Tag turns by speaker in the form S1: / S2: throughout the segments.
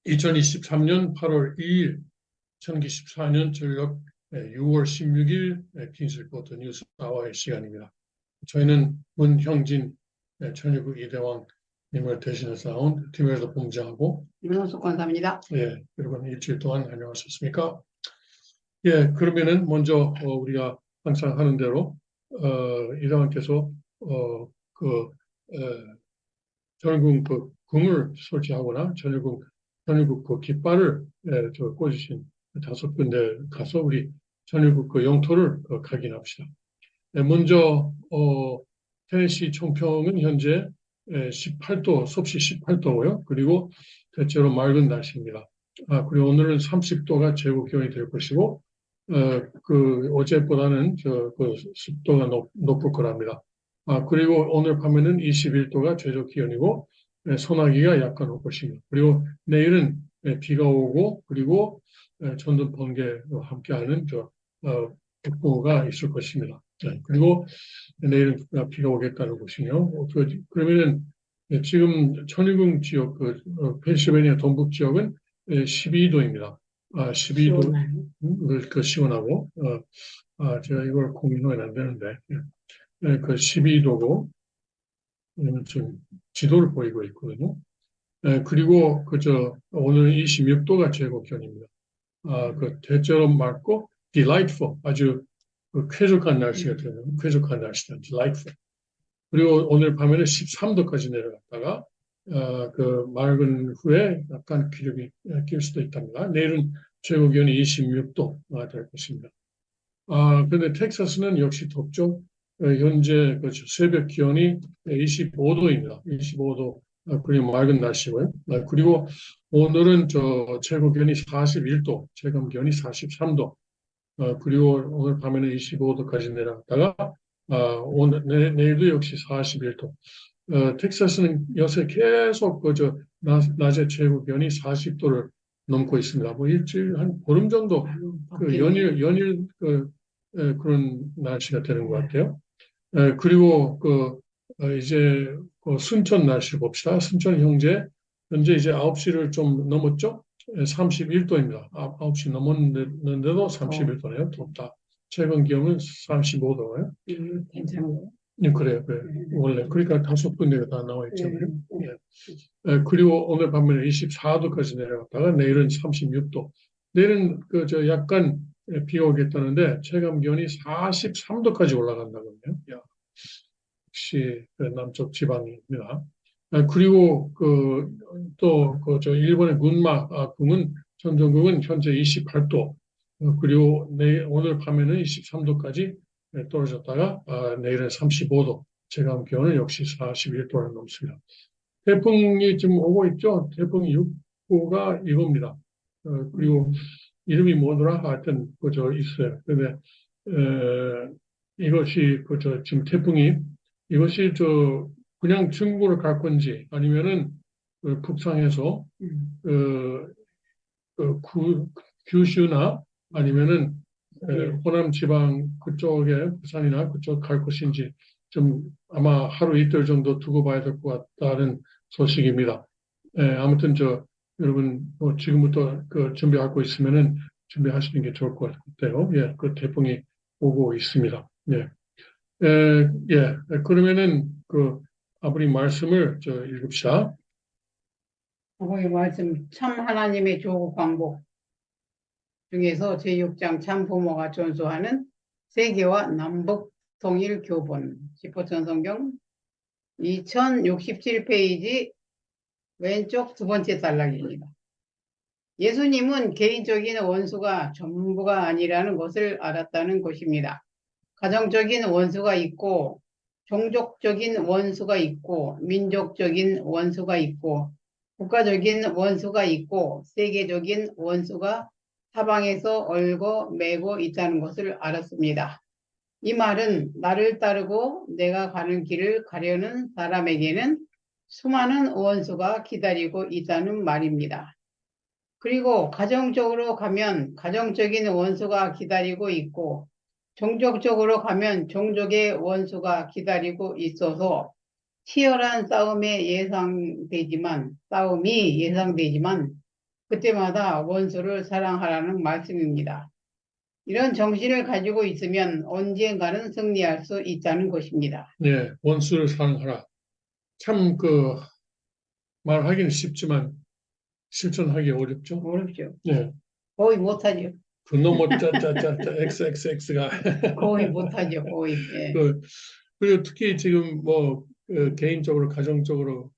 S1: 2023년 8월 2일, 2024년 전력 6월 16일 킹스리포터 뉴스 아워의 시간입니다. 저희는 문형진 천일국 이대왕님을 대신해서 나온 팀에서 본부장하고
S2: 윤원숙 권사입니다.
S1: 예, 여러분 일주일 동안 안녕하셨습니까? 예, 그러면은 먼저 우리가 항상 하는 대로 이대왕께서 전일국 그 궁을 설치하거나 전일국 그 깃발을 꽂으신 5군데 가서 우리 전일국 그 영토를 각인합시다. 먼저 테네시 총평은 현재 18도, 섭씨 18도고요. 그리고 대체로 맑은 날씨입니다. 그리고 오늘은 30도가 최고 기온이 될 것이고 그 어제보다는 그 습도가 높을 거랍니다. 그리고 오늘 밤에는 21도가 최저 기온이고 소나기가 약간 올 것입니다. 그리고 내일은 비가 오고 그리고 전등 번개와 함께하는 폭우가 있을 것입니다. 그리고 내일은 비가 오겠다는 것이며 그러면은 지금 천일궁 지역 펜실베니아 동북 지역은 12도입니다. 12도 시원하고 제가 이걸 공유하면 안 되는데 그 12도고 지금 지도를 보이고 있거든요. 그리고 오늘 26도가 최고 기온입니다. 그 대체로 맑고 delightful, 아주 쾌적한 날씨가 되는 쾌적한 날씨다. delightful. 그리고 오늘 밤에는 13도까지 내려갔다가 그 맑은 후에 약간 기력이 낄 수도 있답니다. 내일은 최고 기온이 26도가 될 것입니다. 그런데 텍사스는 역시 덥죠. 현재 새벽 기온이 25도입니다. 25도. 그리고 맑은 날씨고요. 그리고 오늘은 최고 기온이 41도, 최고 기온이 43도. 그리고 오늘 밤에는 25도까지 내려갔다가 내일도 역시 41도. 텍사스는 요새 계속 낮에 최고 기온이 40도를 넘고 있습니다. 뭐 일주일 한 보름 정도 연일 그런 날씨가 되는 것 같아요. 그리고 이제 순천 날씨 봅시다. 순천 현재 이제 9시를 좀 넘었죠? 31도입니다. 9시 넘었는데도 31도네요. 덥다. 최근 기온은 35도예요.
S2: 괜찮아요.
S1: 그래요. 원래 그러니까 5군데가 다 나와 있잖아요. 그리고 오늘 밤에는 24도까지 내려갔다가 내일은 36도. 내일은 약간 비가 오겠다는데 체감 기온이 43도까지 올라간다거든요. 역시 남쪽 지방입니다. 그리고 일본의 군마 궁은 전정국은 현재 28도. 그리고 오늘 밤에는 23도까지 떨어졌다가 내일은 35도. 체감 기온은 역시 41도를 넘습니다. 태풍이 지금 오고 있죠. 태풍 6호가 이겁니다. 그리고 이름이 뭐더라? 하여튼 있어요. 근데 이것이 지금 태풍이 이것이 그냥 중국으로 갈 건지 아니면은 북상해서 규슈나 아니면은 호남 지방 그쪽에 부산이나 그쪽 갈 것인지 좀 아마 하루 이틀 정도 두고 봐야 될 것 같다는 소식입니다. 아무튼 여러분 지금부터 준비하고 있으면은 준비하시는 게 좋을 것 같아요. 예, 그 태풍이 오고 있습니다. 예. 그러면은 아버님 말씀을 읽읍시다.
S2: 아버지 말씀 참 하나님의 조국 광복 중에서 제6장 참 부모가 전수하는 세계와 남북 통일 교본 10호천 성경 2067페이지 왼쪽 두 번째 단락입니다. 예수님은 개인적인 원수가 전부가 아니라는 것을 알았다는 것입니다. 가정적인 원수가 있고 종족적인 원수가 있고 민족적인 원수가 있고 국가적인 원수가 있고 세계적인 원수가 사방에서 얼고 매고 있다는 것을 알았습니다. 이 말은 나를 따르고 내가 가는 길을 가려는 사람에게는 수많은 원수가 기다리고 있다는 말입니다. 그리고 가정적으로 가면 가정적인 원수가 기다리고 있고 종족적으로 가면 종족의 원수가 기다리고 있어서 치열한 싸움이 예상되지만 그때마다 원수를 사랑하라는 말씀입니다. 이런 정신을 가지고 있으면 언젠가는 승리할 수 있다는 것입니다.
S1: 네, 원수를 사랑하라. 참 말하기는 쉽지만 실천하기 어렵죠.
S2: 어렵죠.
S1: 네,
S2: 거의 못하죠.
S1: 그놈의 짜짜짜짜 XXX가
S2: 거의 못하죠. 거의. 예.
S1: 그리고 특히 지금 개인적으로 가정적으로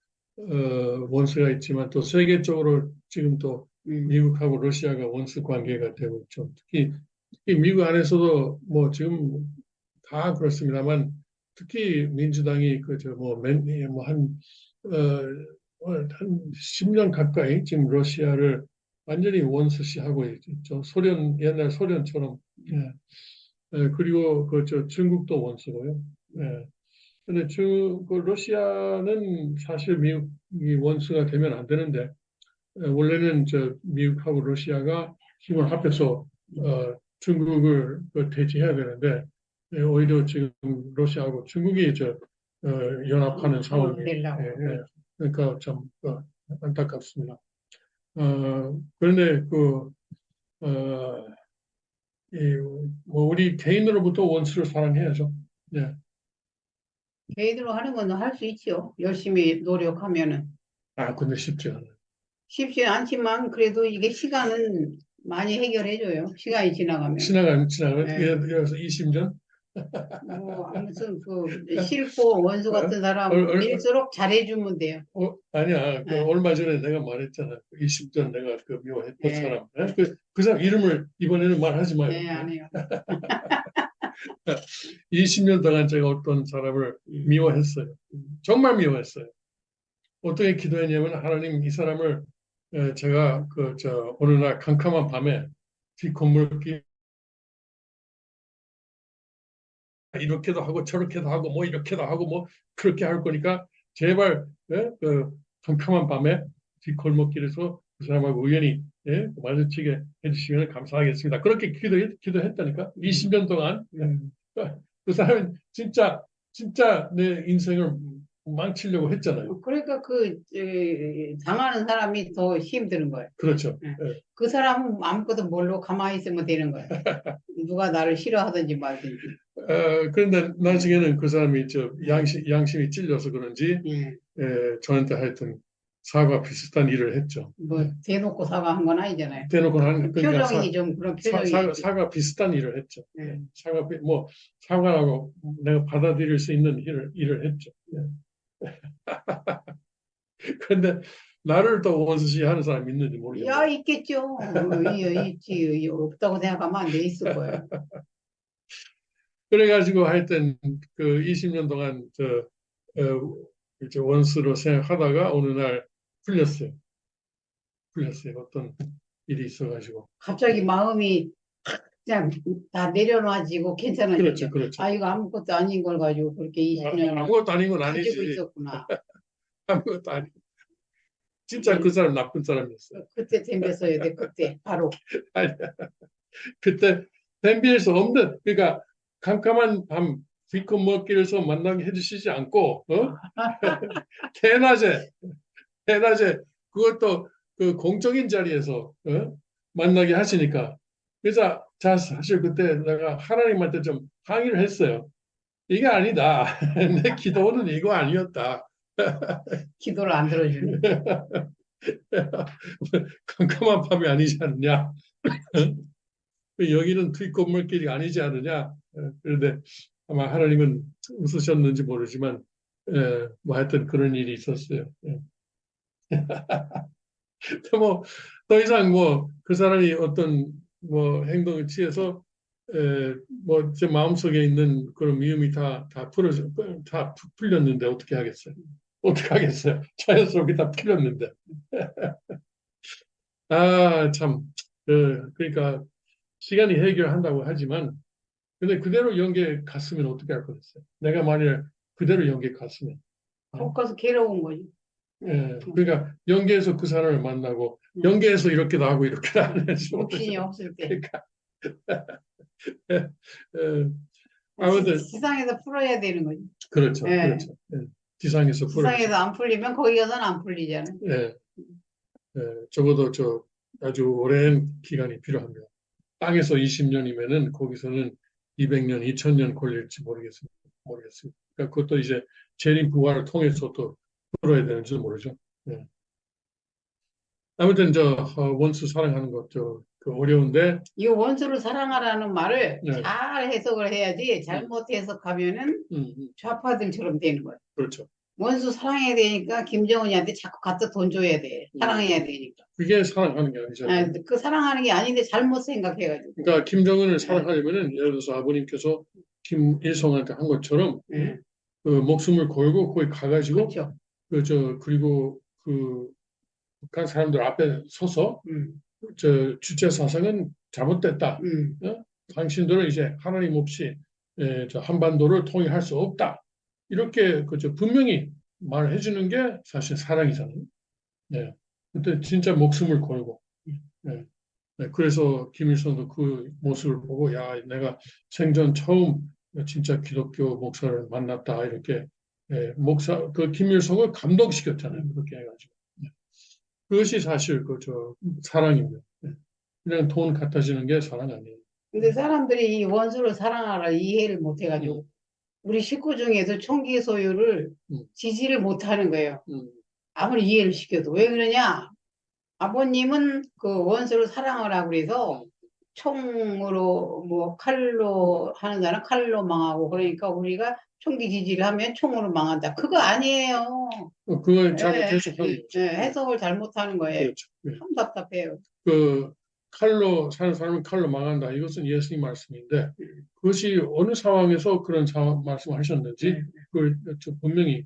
S1: 원수가 있지만 또 세계적으로 지금 또 미국하고 러시아가 원수 관계가 되고 있죠. 특히 미국 안에서도 뭐 지금 다 그렇습니다만 특히 민주당이 한 10년 가까이 지금 러시아를 완전히 원수시하고 있죠. 옛날 소련처럼. 예. 그리고 중국도 원수고요. 예. 근데 러시아는 사실 미국이 원수가 되면 안 되는데 원래는 미국하고 러시아가 힘을 합해서 중국을 대지해야 되는데 오히려 지금 러시아하고 중국이 연합하는 상황이
S2: 되려고.
S1: 그러니까 참 안타깝습니다. 그런데 우리 개인으로부터 원수를 사랑해야죠. 네.
S2: 개인으로 하는 건 할 수 있죠. 열심히 노력하면은.
S1: 근데 쉽지 않아요.
S2: 쉽지 않지만 그래도 이게 시간은 많이 해결해줘요. 시간이 지나가면.
S1: 지나가면
S2: 네.
S1: 예를 들어서 20년
S2: 아무튼 싫고 원수 같은 사람일수록 잘해주면 돼요.
S1: 아니야.
S2: 네.
S1: 얼마 전에 내가 말했잖아. 20전 내가 미워했던
S2: 네.
S1: 사람. 그 사람 이름을 이번에는 말하지 마요.
S2: 네, 안 해요.
S1: 20년 동안 제가 어떤 사람을 미워했어요. 정말 미워했어요. 어떻게 기도했냐면 하나님 이 사람을 제가 어느 날 캄캄한 밤에 뒷건물길 이렇게도 하고 저렇게도 하고 뭐 이렇게도 하고 뭐 그렇게 할 거니까 제발 캄캄한 밤에 뒷골목길에서 그 사람하고 우연히 마주치게 해주시면 감사하겠습니다. 그렇게 기도했다니까 20년 동안 그 사람은 진짜 내 인생을 망치려고 했잖아요.
S2: 그러니까 당하는 사람이 더 힘드는 거예요.
S1: 그렇죠.
S2: 네. 그 사람은 아무것도 모르고 가만히 있으면 되는 거예요. 누가 나를 싫어하든지 말든지.
S1: 그런데 나중에는 그 사람이 양심이 찔려서 그런지 저한테 하여튼 사과 비슷한 일을 했죠.
S2: 뭐 대놓고 사과한 건 아니잖아요.
S1: 대놓고 그러니까
S2: 표정이 좀 그런 표정이
S1: 사과 비슷한 일을 했죠. 사과라고 내가 받아들일 수 있는 일을 했죠. 그런데 나를 더 원수시하는 사람이 있는지 모르겠어요.
S2: 야, 있겠죠. 있지. 없다고 생각하면 안 돼. 있을 거예요.
S1: 그래가지고 하여튼 20년 동안 이제 원수로 생각하다가 어느 날 풀렸어요. 어떤 일이 있어가지고.
S2: 갑자기 마음이 그냥 다 내려놔지고 괜찮아졌죠.
S1: 그렇죠.
S2: 이거 아무것도 아닌 걸 가지고 그렇게 20년을
S1: 아무것도 아닌 건
S2: 가지고
S1: 아니지.
S2: 있었구나.
S1: 아무것도 아니. 진짜 그 사람 나쁜 사람이었어요.
S2: 그때 덤볐어야 돼. 그때 바로.
S1: 아니야. 그때 댐비할 수 없는 그러니까 캄캄한 밤 뒷골목길에서 만나게 해주시지 않고 대낮에 그것도 공적인 자리에서 만나게 하시니까 그래서 사실 그때 내가 하나님한테 좀 항의를 했어요. 이게 아니다. 내 기도는 이거 아니었다.
S2: 기도를 안 들어주는.
S1: 캄캄한 밤이 아니지 않느냐. 여기는 뒷건물길이 아니지 않느냐. 그런데 아마 하나님은 웃으셨는지 모르지만 뭐 하여튼 그런 일이 있었어요. 더 이상 그 사람이 어떤 행동을 취해서 제 마음속에 있는 그런 미움이 다 풀렸는데 어떻게 하겠어요? 자연스럽게 다 풀렸는데. 참. 그러니까 시간이 해결한다고 하지만 근데 그대로 연계 갔으면 어떻게 할 뻔했어요? 내가 만일 그대로 연계 갔으면.
S2: 거 가서 괴로운 거지.
S1: 그러니까 연계에서 그 사람을 만나고 연계에서 이렇게도 하고 이렇게도 안 해서
S2: 정신이 없을 때.
S1: 그러니까 아무튼
S2: 지상에서 풀어야 되는 거지.
S1: 그렇죠. 지상에서
S2: 지상에서 안 풀리면 거기 가서는 안 풀리잖아요.
S1: 적어도 아주 오랜 기간이 필요합니다. 땅에서 20년이면은 거기서는 200년, 2000년 걸릴지 모르겠습니다. 그러니까 그것도 이제 재림 부활을 통해서 또 풀어야 되는지 모르죠. 예. 아무튼 원수 사랑하는 것 그 어려운데
S2: 이 원수를 사랑하라는 말을
S1: 예.
S2: 잘 해석을 해야지 잘못 해석하면은 좌파들처럼 되는 거예요.
S1: 그렇죠.
S2: 원수 사랑해야 되니까 김정은이한테 자꾸 갖다 돈 줘야 돼. 사랑해야 되니까.
S1: 그게 사랑하는 게 아니잖아요.
S2: 그 사랑하는 게 아닌데 잘못 생각해가지고.
S1: 그러니까 김정은을 사랑하려면은 예를 들어서 아버님께서 김일성한테 한 것처럼
S2: 예.
S1: 그 목숨을 걸고 거기 가가지고
S2: 그렇죠.
S1: 그리고 그 북한 사람들 앞에 서서 주체 사상은 잘못됐다. 어? 당신들은 이제 하나님 없이 저 한반도를 통일할 수 없다. 이렇게 분명히 말해 주는 게 사실 사랑이잖아요. 네. 근데 진짜 목숨을 걸고. 네. 네. 그래서 김일성도 그 모습을 보고 야, 내가 생전 처음 진짜 기독교 목사를 만났다. 이렇게 그 김일성을 감동시켰잖아요. 그렇게 해가지고. 네. 그것이 사실 사랑입니다. 네. 그냥 돈 갖다 주는 게 사랑 아니에요.
S2: 근데 사람들이 이 원수를 사랑하라 이해를 못 해가지고 우리 식구 중에서 총기 소유를 지지를 못 하는 거예요. 아무리 이해를 시켜도. 왜 그러냐? 아버님은 그 원수를 사랑하라고 그래서 총으로 뭐 칼로 하는 자는 칼로 망하고 그러니까 우리가 총기 지지를 하면 총으로 망한다. 그거 아니에요.
S1: 그걸 잘못 해석하는 거죠.
S2: 해석을 잘못하는 거예요.
S1: 그렇죠. 네.
S2: 참 답답해요.
S1: 그 칼로 사는 사람은 칼로 망한다. 이것은 예수님 말씀인데 그것이 어느 상황에서 그런 말씀을 하셨는지 그걸 분명히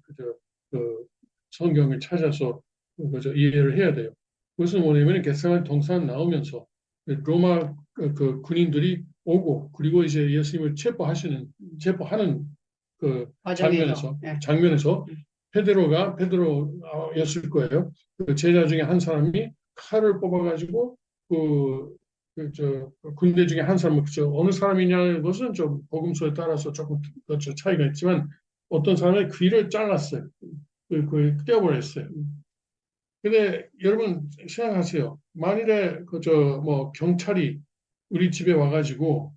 S1: 그 성경을 찾아서 이해를 해야 돼요. 그것은 뭐냐면 겟세마네 동산 나오면서 로마 그 군인들이 오고 그리고 이제 예수님을 체포하는 그
S2: 과정에서.
S1: 장면에서 베드로였을 거예요. 그 제자 중에 한 사람이 칼을 뽑아가지고 군대 중에 한 사람은 어느 사람이냐는 것은 좀 복음서에 따라서 조금 차이가 있지만 어떤 사람의 귀를 잘랐어요. 떼어버렸어요. 근데 여러분 생각하세요. 만일에 경찰이 우리 집에 와가지고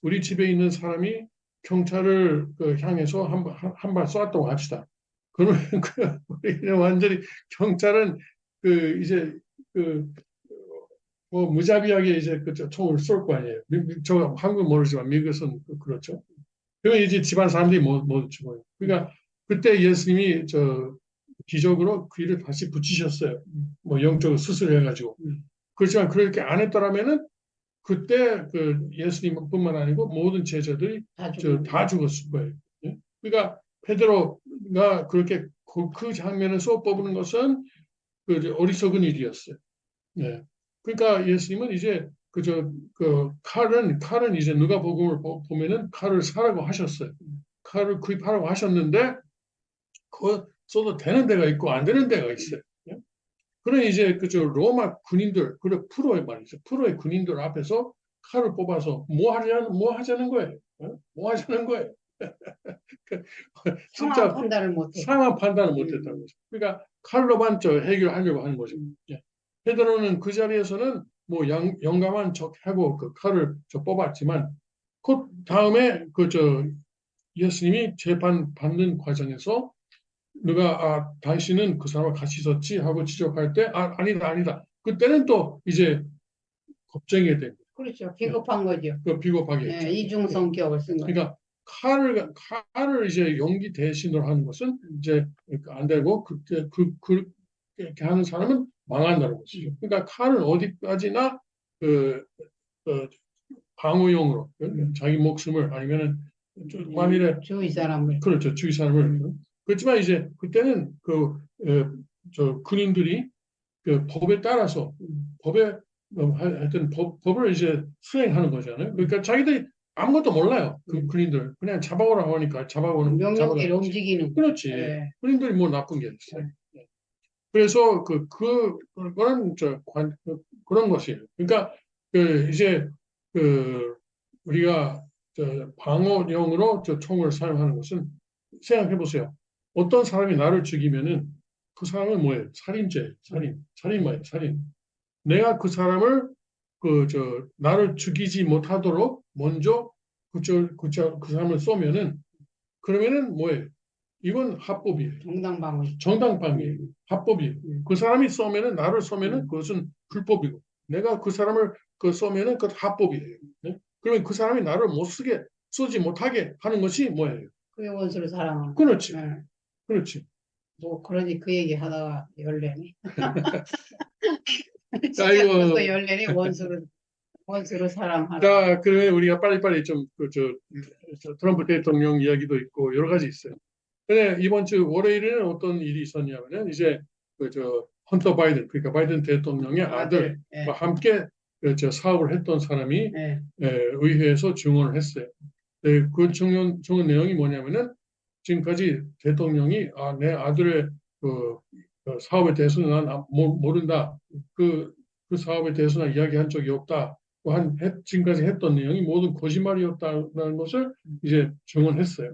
S1: 우리 집에 있는 사람이 경찰을 향해서 한 발 쏘았다고 합시다. 그러면 우리는 완전히 경찰은 이제 뭐 무자비하게 이제 총을 쏠 거 아니에요. 저 한국 모르지만 미국에서는 그렇죠. 그러면 이제 집안 사람들이 못 죽어요. 그러니까 그때 예수님이 기적으로 귀를 다시 붙이셨어요. 뭐 영적으로 수술해가지고. 그렇지만 그렇게 안 했더라면은 그때 예수님뿐만 아니고 모든 제자들이 다 죽었을 거예요. 예? 그러니까 베드로가 그렇게 그 장면에서 뽑는 것은 어리석은 일이었어요. 예. 그러니까 예수님은 이제 칼은 이제 누가복음을 보면은 칼을 사라고 하셨어요. 칼을 구입하라고 하셨는데 그거 써도 되는 데가 있고 안 되는 데가 있어요. 예? 그런 이제 로마 군인들, 그래 프로의 말이죠. 프로의 군인들 앞에서 칼을 뽑아서 뭐 하자는 거예요. 예? 뭐 하자는 거예요.
S2: 상황 판단을 못해.
S1: 상황 판단을 못했다는 거죠. 그러니까 칼로만 해결하려고 하는 거죠. 예. 베드로는 그 자리에서는 뭐 영감한 척하고 그 칼을 뽑았지만 그 다음에 예수님이 재판 받는 과정에서 누가 당신은 그 사람과 같이 있었지 하고 지적할 때 아니다. 그때는 또 이제 겁쟁이가 된 거예요.
S2: 그렇죠. 비겁한 거죠.
S1: 비겁하게 했죠.
S2: 이중 성격을 쓴 거죠.
S1: 그러니까 칼을 이제 용기 대신으로 하는 것은 이제 안 되고 그렇게 하는 사람은 망한다는 것이죠. 그러니까 칼은 어디까지나 방어용으로 자기 목숨을 아니면은 만일에
S2: 주위 사람을
S1: 그렇죠. 주위 사람을 그렇지만 이제 그때는 군인들이 법에 따라서 하여튼 법을 이제 수행하는 거잖아요. 그러니까 자기들이 아무것도 몰라요. 그 군인들 그냥 잡아오라고 하니까
S2: 명령대로 움직이는.
S1: 그렇지.
S2: 네.
S1: 군인들이 뭐 나쁜 게 있어요. 그래서 그거는 그런 것이에요. 그러니까 이제 우리가 방어용으로 총을 사용하는 것은 생각해 보세요. 어떤 사람이 나를 죽이면은 그 사람은 뭐예요? 살인 뭐예요? 살인. 내가 그 사람을 나를 죽이지 못하도록 먼저 그 사람을 쏘면은 그러면은 뭐예요? 이건 합법이에요.
S2: 정당방위.
S1: 정당방위예요. 합법이에요. 그 사람이 쏘면은 나를 쏘면은
S2: 음.
S1: 그것은 불법이고 내가 그 사람을 쏘면은 그것 합법이에요. 네? 그러면 그 사람이 나를 못 쓰게 쏘지 못하게 하는 것이 뭐예요?
S2: 그게 원수를 사랑하는.
S1: 그렇지.
S2: 예.
S1: 그렇지.
S2: 뭐 그러니 그 얘기 하다가 열내네.
S1: 아이고.
S2: 시작부터 열내네. 원수를 사랑하라.
S1: 자, 그러면 우리가 빨리빨리 트럼프 대통령 이야기도 있고 여러 가지 있어요. 근데 이번 주 월요일에는 어떤 일이 있었냐면은 이제 헌터 바이든, 그러니까 바이든 대통령의 아들과
S2: 예.
S1: 함께 사업을 했던 사람이
S2: 예.
S1: 의회에서 증언을 했어요. 그 증언 내용이 뭐냐면은 지금까지 대통령이 내 아들의 사업에 대해서는 난 모른다. 그 사업에 대해서는 이야기한 적이 없다. 지금까지 했던 내용이 모두 거짓말이었다는 것을 이제 증언했어요.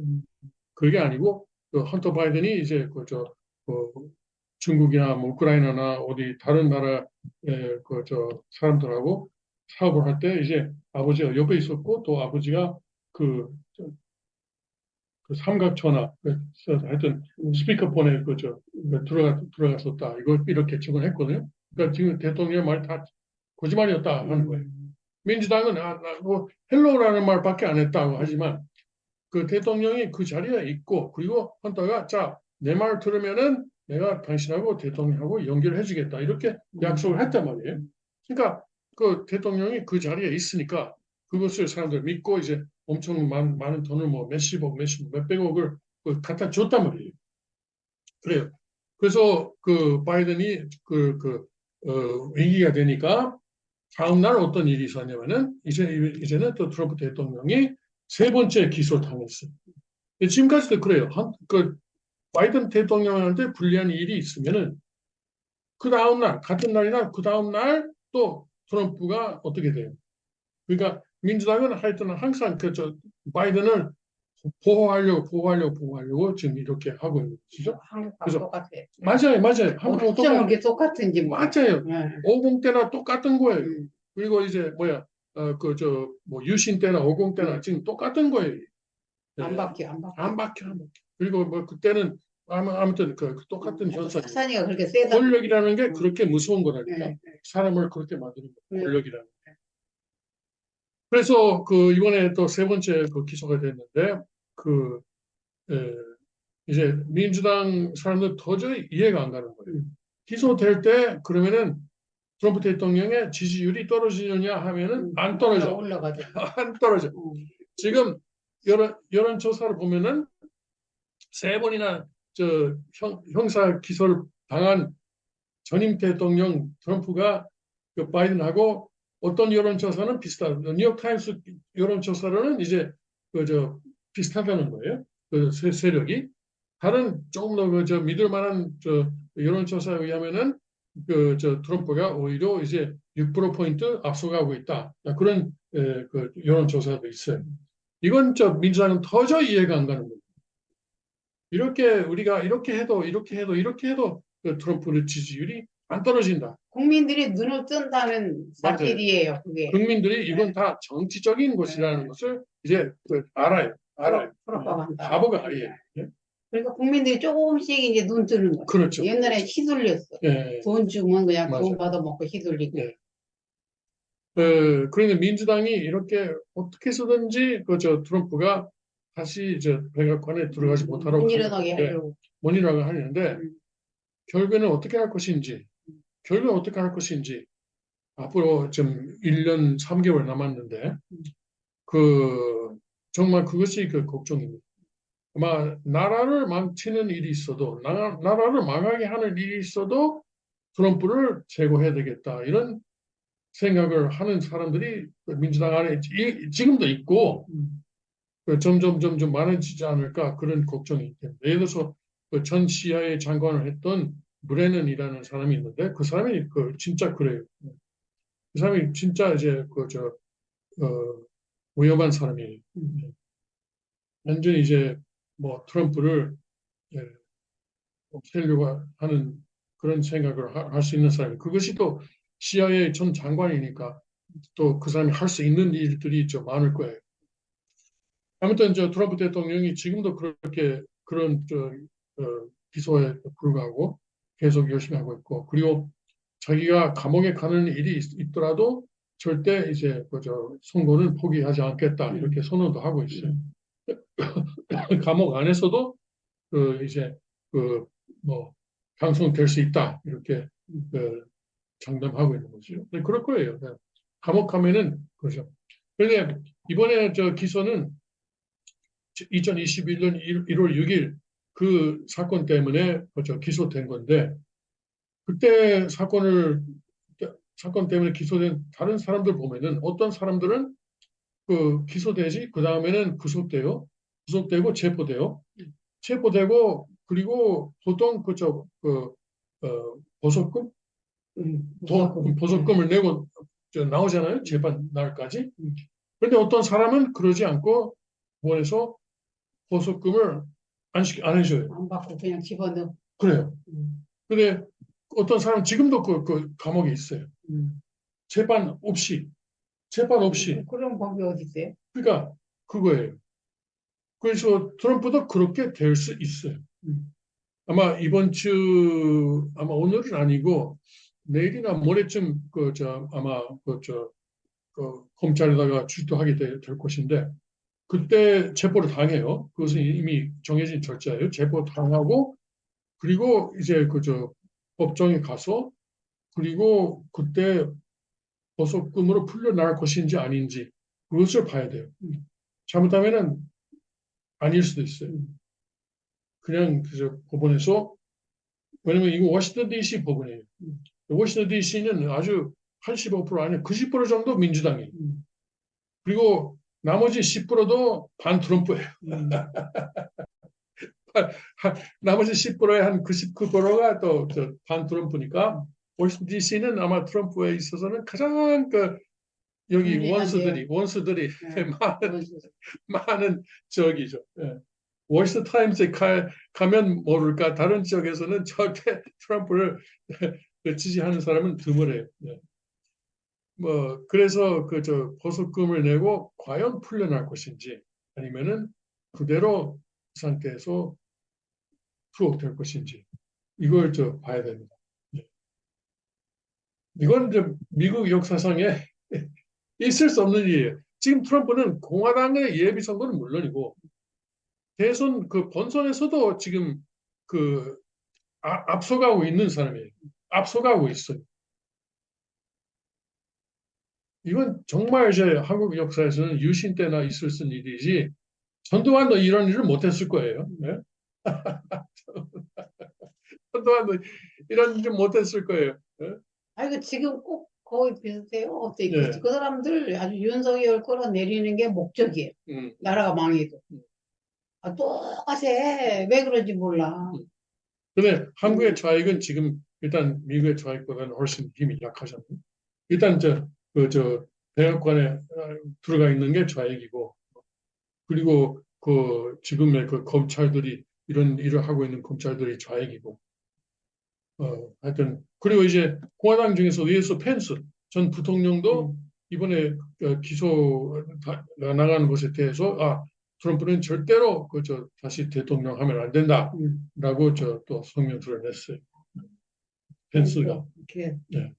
S1: 그게 아니고 헌터 바이든이 이제 그 중국이나 뭐 우크라이나나 어디 다른 나라 사람들하고 사업을 할 때 이제 아버지가 옆에 있었고 또 아버지가 그, 저- 그 삼각전화 하여튼 스피커폰에 들어갔었다. 이걸 이렇게 증언했거든요. 그러니까 지금 대통령의 말 다 거짓말이었다 하는 거예요. 민주당은 뭐 헬로우라는 말밖에 안 했다고 하지만 그 대통령이 그 자리에 있고 그리고 헌터가 자, 내 말 들으면은 내가 당신하고 대통령하고 연결해 주겠다 이렇게 약속을 했단 말이에요. 그러니까 그 대통령이 그 자리에 있으니까 그것을 사람들 믿고 이제 엄청 많은 돈을 뭐 몇십억, 몇백억을 갖다 줬단 말이에요. 그래요. 그래서 그 바이든이 위기가 되니까 다음날 어떤 일이 있었냐면은 이제는 또 트럼프 대통령이 세 번째 기소를 당했어요. 지금까지도 그래요. 바이든 대통령한테 불리한 일이 있으면은 그 다음날 같은 날이나 그 다음날 또 트럼프가 어떻게 돼요? 그러니까 민주당은 하여튼 항상 바이든을 보호하려고 지금 이렇게 하고 있는 거죠.
S2: 한국하고
S1: 그래서
S2: 똑같아요.
S1: 맞아요. 한국하고
S2: 어쩜 그렇게 똑같은지
S1: 맞아요.
S2: 예.
S1: 50 때나 똑같은 거예요. 그리고 이제 뭐 유신 때나 50 때나 지금 똑같은 거예요.
S2: 안
S1: 예.
S2: 바뀌어.
S1: 안 바뀌어. 그리고 뭐 그때는 아무튼 그 똑같은 현상.
S2: 사상이가 그렇게 세다.
S1: 권력이라는 게 그렇게 무서운 거라니까.
S2: 예.
S1: 사람을 그렇게 만드는 거.
S2: 네.
S1: 권력이라는. 그래서 이번에 또 세 번째 기소가 됐는데 그 에, 이제 민주당 사람들 도저히 이해가 안 가는 거예요. 기소될 때 그러면은 트럼프 대통령의 지지율이 떨어지느냐 하면은 안 떨어져.
S2: 올라가죠.
S1: 안 떨어져. 지금 여론조사를 보면은 세 번이나 형사 기소를 당한 전임 대통령 트럼프가 바이든하고 어떤 여론조사는 비슷하다. 뉴욕타임스 여론조사로는 이제 비슷하다는 거예요. 세력이. 다른 조금 더 믿을 만한 여론조사에 의하면은 트럼프가 오히려 이제 6%포인트 앞서가고 있다. 그런 여론조사도 있어요. 이건 민주당은 도저히 이해가 안 가는 거예요. 우리가 이렇게 해도 트럼프의 지지율이 안 떨어진다.
S2: 국민들이 눈을 뜬다는 사실이에요. 그게.
S1: 국민들이 이건 다 정치적인 것이라는 것을 이제 알아요.
S2: 프로파간다.
S1: 바보가 아니에요.
S2: 그러니까 국민들이 조금씩 이제 눈 뜨는 거예요.
S1: 그렇죠.
S2: 옛날에 휘둘렸어. 돈 주면 그냥 돈 받아먹고 휘둘리고.
S1: 그러니까 민주당이 이렇게 어떻게 해서든지 트럼프가 다시 이제 백악관에 들어가지 못하라고 못 일어나게 하는데 결국에는 어떻게 할 것인지 앞으로 좀 1년 3개월 남았는데 정말 그것이 걱정입니다. 아마 나라를 망치는 일이 있어도 나라를 망하게 하는 일이 있어도 트럼프를 제거해야 되겠다 이런 생각을 하는 사람들이 민주당 안에 지금도 있고 점점 많아지지 않을까 그런 걱정이 있습니다. 예를 들어서 전 CIA 장관을 했던 브레넌이라는 사람이 있는데 그 사람이 진짜 그래요. 그 사람이 진짜 이제 위험한 사람이에요. 완전히 이제 뭐 트럼프를 예, 없애려고 하는 그런 생각을 할 수 있는 사람이 그것이 또 CIA 전 장관이니까 또 그 사람이 할 수 있는 일들이 좀 많을 거예요. 아무튼 저 트럼프 대통령이 지금도 그렇게 그런 기소에 불구하고 계속 열심히 하고 있고, 그리고 자기가 감옥에 가는 일이 있더라도 절대 이제 그저 선거는 포기하지 않겠다 이렇게 선언도 하고 있어요. 감옥 안에서도 그 이제 그 뭐 당선될 수 있다 이렇게 그 장담하고 있는 거죠. 네, 그럴 거예요. 네. 감옥 가면은 그렇죠. 그런데 이번에 저 기소는 2021년 1월 6일 그 사건 때문에 그저 기소된 건데, 그때 사건 때문에 기소된 다른 사람들 보면은 어떤 사람들은 그 기소되지 그 다음에는 구속되고 체포되고 그리고 보통 보석금 보석금을 내고 나오잖아요, 재판 날까지. 그런데 어떤 사람은 그러지 않고 원해서 보석금을 안 해줘요.
S2: 안 받고 그냥 집어넣어.
S1: 그래요. 근데 어떤 사람 지금도 그 감옥에 있어요. 재판 없이.
S2: 그런 법이 어디 있어요?
S1: 그러니까 그거예요. 그래서 트럼프도 그렇게 될 수 있어요. 아마 아마 오늘은 아니고 내일이나 모레쯤 아마 검찰에다가 출두하게 될 것인데, 그때 체포를 당해요. 그것은 이미 정해진 절차예요. 체포 당하고 그리고 이제 법정에 가서 그리고 그때 보석금으로 풀려날 것인지 아닌지 그것을 봐야 돼요. 잘못하면은 아닐 수도 있어요. 그냥 법원에서, 왜냐면 이거 워싱턴 DC 법원이에요. 워싱턴 DC는 아주 85% 아니 90% 정도 민주당이에요. 그리고 나머지 10%도 반 트럼프예요. 나머지 10%의 한 99%가 또 반 트럼프니까 워싱턴 DC는 아마 트럼프에 있어서는 가장 여기 원수들이
S2: 네.
S1: 많은 적이죠. 예. 월스트 타임즈에 가면 모를까 다른 지역에서는 절대 트럼프를 지지하는 사람은 드물어요. 예. 뭐 그래서 보석금을 내고 과연 풀려날 것인지 아니면은 그대로 그 상태에서 투옥될 것인지 이걸 봐야 됩니다. 예. 이건 미국 역사상에 있을 수 없는 일이에요. 지금 트럼프는 공화당의 예비 선거는 물론이고 대선 본선에서도 지금 앞서가고 있는 사람이에요. 앞서가고 있어요. 이건 정말 이제 한국 역사에서는 유신 때나 있을 수 있는 일이지 전두환도 이런 일을 못했을 거예요. 네? 전두환도 이런 일을 못했을 거예요. 네?
S2: 아이고, 지금 꼭 거의 비슷해요. 어때?
S1: 네.
S2: 그 사람들 아주 윤석열 끌어내리는 게 목적이에요. 나라가 망해도. 똑같아. 왜 그런지 몰라.
S1: 근데 한국의 좌익은 지금 일단 미국의 좌익보다는 훨씬 힘이 약하잖아요. 일단 백악관에 들어가 있는 게 좌익이고, 그리고 지금의 검찰들이 이런 일을 하고 있는 검찰들이 좌익이고, 하여튼 그리고 이제 공화당 중에서 의회에서 펜스 전 부통령도 이번에 기소 나가는 것에 대해서 트럼프는 절대로 다시 대통령 하면 안 된다라고 또 성명서를 냈어요. 펜스가. 네.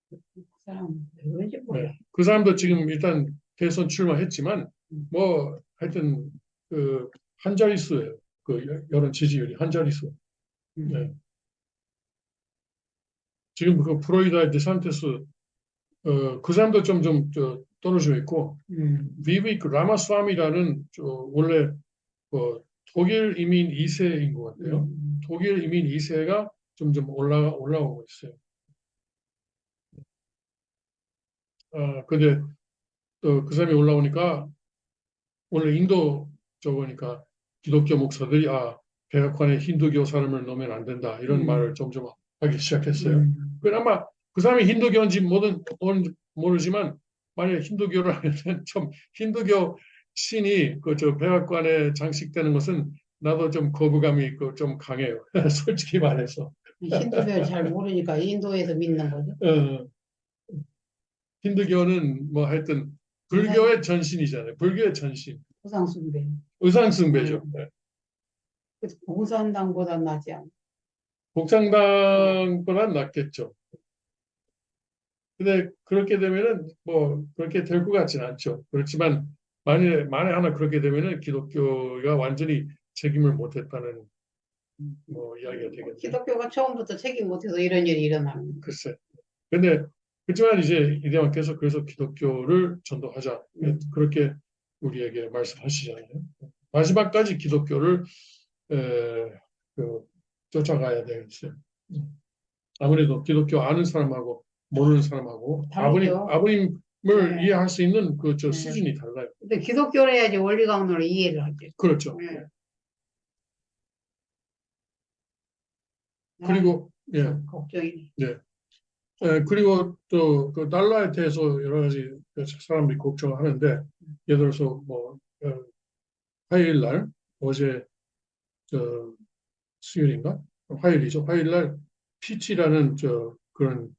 S2: 그 사람 왜 그런지 몰라.
S1: 네. 그 사람도 지금 일단 대선 출마했지만 뭐 하여튼 한 자릿수예요. 여론 지지율이 한 자릿수. 네. 지금 플로리다의 데산티스 그 사람도 좀 떨어져 있고, 비빅 라마스와미라는 원래 독일 이민 2세인 것 같아요. 독일 이민 2세가 점점 올라오고 있어요. 근데 그 사람이 올라오니까 원래 인도 쪽이니까 기독교 목사들이 백악관에 힌두교 사람을 넣으면 안 된다 이런 말을 점점 하기 시작했어요. 그나마 그 사람이 힌두교인지 모르지만 만약 힌두교를 하면 좀 힌두교 신이 백악관에 장식되는 것은 나도 좀 거부감이 좀 강해요. 솔직히 말해서.
S2: 힌두교를 잘 모르니까 인도에서 믿는 거죠.
S1: 힌두교는 뭐 하여튼 불교의 전신이잖아요. 불교의 전신.
S2: 우상숭배.
S1: 의상숭배죠. 네.
S2: 공산당보다 낫지 않아.
S1: 공산당보다는 낫겠죠. 근데 그렇게 되면은 뭐 그렇게 될 것 같지는 않죠. 그렇지만 만에 하나 그렇게 되면은 기독교가 완전히 책임을 못했다는 뭐 이야기가 되겠죠.
S2: 기독교가 처음부터 책임 못해서 이런 일이 일어나는 거예요.
S1: 글쎄. 근데 그렇지만 이제 이대왕께서 그래서 기독교를 전도하자 그렇게 우리에게 말씀하시잖아요. 마지막까지 기독교를 그, 쫓아가야 되겠어요. 아무래도 기독교 아는 사람하고 모르는 사람하고
S2: 다르죠.
S1: 아버님을
S2: 네.
S1: 이해할 수 있는 그
S2: 네.
S1: 수준이 달라요.
S2: 근데 기독교를 해야지 원리강론을 이해를 하지.
S1: 그렇죠.
S2: 네.
S1: 그리고 예,
S2: 걱정이네.
S1: 예. 그리고 또 그 달러에 대해서 여러 가지 사람들이 걱정을 하는데 예를 들어서 뭐 화요일 날 어제 저 수요일인가? 화요일이죠. 화요일 날 피치라는 그런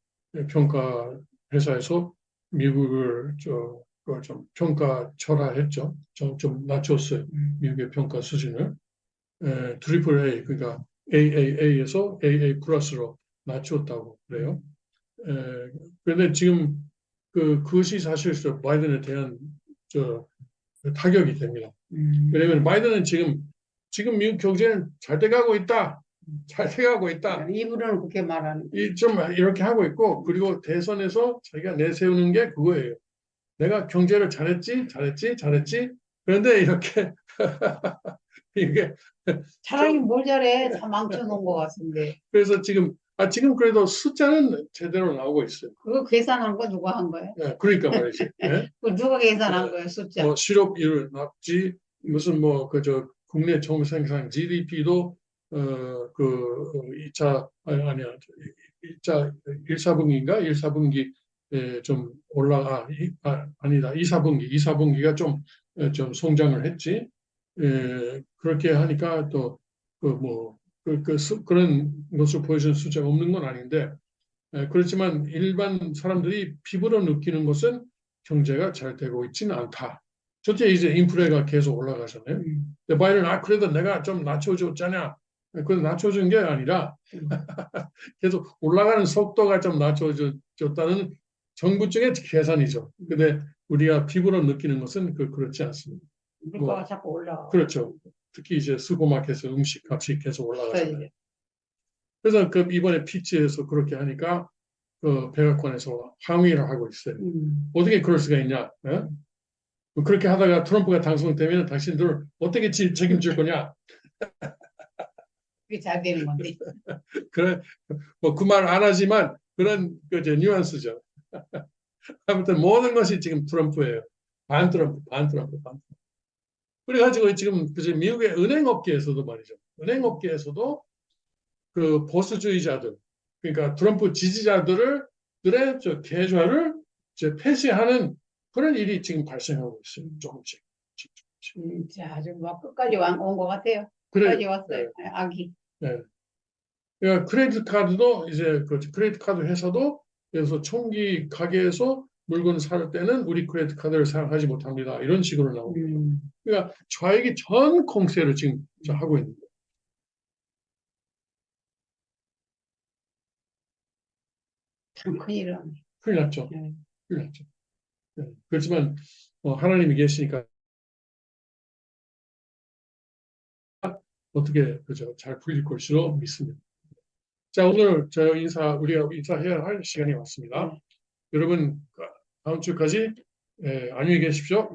S1: 평가 회사에서 미국을 그걸 좀 평가 철하했죠. 좀 낮췄어요. 미국의 평가 수준을. 트리플 A 그러니까 AAA에서 AA 플러스로 낮췄다고 그래요. 그런데 지금 그것이 사실 바이든에 대한 타격이 됩니다. 왜냐하면 바이든은 지금 미국 경제는 잘 돼가고 있다. 잘 돼가고 있다.
S2: 입으로는 그렇게 말하는.
S1: 좀 이렇게 하고 있고 그리고 대선에서 자기가 내세우는 게 그거예요. 내가 경제를 잘했지. 그런데 이렇게 이게
S2: 차라리 뭘 잘해. 다 망쳐놓은 것 같은데.
S1: 그래서 지금 그래도 숫자는 제대로 나오고 있어요.
S2: 그거 계산한 거 누가 한 거예요?
S1: 네, 그러니까 말이죠. 네?
S2: 그거 누가 계산한 거예요, 숫자?
S1: 뭐 실업률 납치 무슨 뭐 그저 국내 총생산 GDP도 그 2차 아니야 1차 1사분기인가 1사분기 좀 아니다 2사분기가 좀 성장을 했지. 그렇게 하니까 또 그런 것을 보여주는 숫자가 없는 건 아닌데 그렇지만 일반 사람들이 피부로 느끼는 것은 경제가 잘 되고 있지는 않다. 첫째 이제 인플레가 계속 올라가잖아요. 근데 바이든은 그래도 내가 좀 낮춰줬잖아. 그래도 낮춰준 게 아니라 계속 올라가는 속도가 좀 낮춰줬다는 정부 쪽의 계산이죠. 근데 우리가 피부로 느끼는 것은 그렇지 않습니다.
S2: 물가가 자꾸 올라가.
S1: 그렇죠. 특히 이제 슈퍼마켓에서 음식 값이 계속 올라가잖아요.
S2: 네.
S1: 그래서 이번에 피치에서 그렇게 하니까 그 백악관에서 항의를 하고 있어요. 어떻게 그럴 수가 있냐? 예? 그렇게 하다가 트럼프가 당선되면 당신들 어떻게 책임질 거냐?
S2: 그게 잘 되는 건데.
S1: 그래 뭐 그 말 안 하지만 그런 이제 뉘앙스죠. 아무튼 모든 것이 지금 트럼프예요. 반 트럼프. 그래가지고 지금 미국의 은행업계에서도 말이죠. 은행업계에서도 그 보수주의자들, 그러니까 트럼프 지지자들의 계좌를 이제 폐쇄하는 그런 일이 지금 발생하고 있어요. 조금씩.
S2: 자, 지금 막 끝까지 온 것 같아요.
S1: 그래,
S2: 끝까지 왔어요.
S1: 네.
S2: 악이.
S1: 네. 그러니까 크레디트 카드도 이제 크레디트 카드 회사도 그래서 총기 가게에서 물건을 살 때는 우리 크레디트 카드를 사용하지 못합니다. 이런 식으로 나오고. 그러니까 좌익이 전 공세를 지금 하고 있는 거예요.
S2: 참 큰일이네.
S1: 큰일 났죠. 큰일 났죠. 네. 그렇지만 하나님이 계시니까 어떻게 잘 풀릴 것으로 믿습니다. 자, 오늘 우리가 인사해야 할 시간이 왔습니다. 여러분 다음 주까지 안녕히 계십시오.